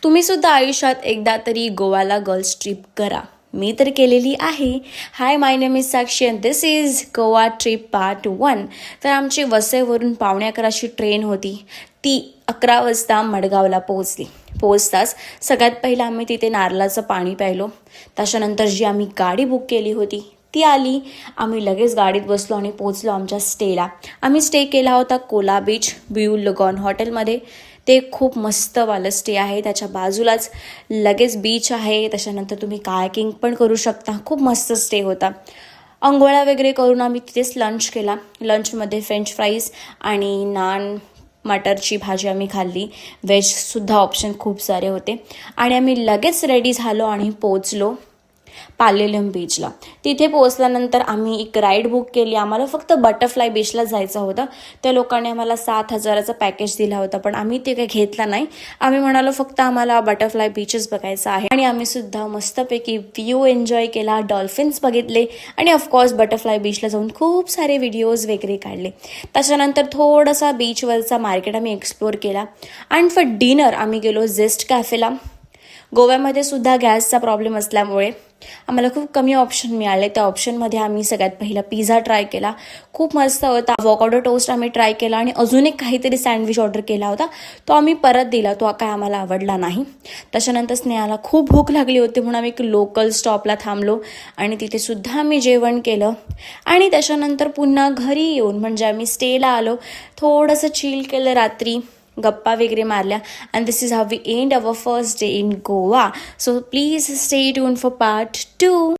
तुम्ही सुद्धा आयुष्यात एकदा तरी गोवाला गर्ल्स ट्रिप करा. मी तर केलेली आहे. Hi, my name is Sakshi and this is Goa trip part 1. तर आमची वसईवरून 11:15ची ट्रेन होती. ती 11 वाजता मडगावला पोहोचताच सगळ्यात पहिलं आम्ही तिथे नारळाचं पाणी प्यायलो. त्याच्यानंतर जी आम्ही गाडी बुक केली होती ती आली. आम्ही लगेच गाडीत बसलो आणि पोहोचलो आमच्या स्टेला. आम्ही स्टे केला होता कोला बीच ब्यू लगॉन हॉटेलमध्ये. ते खूप मस्तवालं स्टे आहे. त्याच्या बाजूलाच लगेच बीच आहे. त्याच्यानंतर तुम्ही कायाकिंग पण करू शकता. खूप मस्त स्टे होता. अंघोळा वगैरे करून आम्ही तिथेच लंच केला. लंचमध्ये फ्रेंच फ्राईज आणि नान मटरची भाजी आम्ही खाल्ली. व्हेजसुद्धा ऑप्शन खूप सारे होते. आणि आम्ही लगेच रेडी झालो आणि पोचलो पालेलम बीचला. तिथे पोहोचल्यानंतर आम्ही एक राईड बुक केली. आम्हाला फक्त बटरफ्लाय बीचला जायचं होतं. त्या लोकांनी आम्हाला 7,000चा पॅकेज दिला होता, पण आम्ही ते काही घेतला नाही. आम्ही म्हणालो फक्त आम्हाला बटरफ्लाय बीचच बघायचं आहे. आणि आम्ही सुद्धा मस्तपैकी व्ह्यू एन्जॉय केला, डॉल्फिन्स बघितले आणि ऑफकोर्स बटरफ्लाय बीचला जाऊन खूप सारे व्हिडिओज वगैरे काढले. त्याच्यानंतर थोडासा बीचवरचा मार्केट आम्ही एक्सप्लोअर केला. आणि फॉर डिनर आम्ही गेलो झेस्ट कॅफेला. गोव्यामध्ये सुद्धा गॅसचा प्रॉब्लेम असल्यामुळे आम्हाला खूप कमी ऑप्शन मिळाले. त्या ऑप्शनमध्ये आम्ही सगळ्यात पहिला पिझ्झा ट्राय केला. खूप मस्त होता. अवोकाडो टोस्ट आम्ही ट्राय केला आणि अजून एक काहीतरी सँडविच ऑर्डर केला होता. तो आम्ही परत दिला. तो काय आम्हाला आवडला नाही. त्याच्यानंतर स्नेहाला खूप भूक लागली होती म्हणून आम्ही एक लोकल स्टॉपला थांबलो आणि तिथे सुद्धा आम्ही जेवण केलं. आणि त्याच्यानंतर पुन्हा घरी येऊन म्हणजे आम्ही स्टेला आलो. थोडंसं चिल केलं, रात्री गप्पा वगैरे मारल्या. And this is how we and our first day in Goa. So please stay tuned for part 2.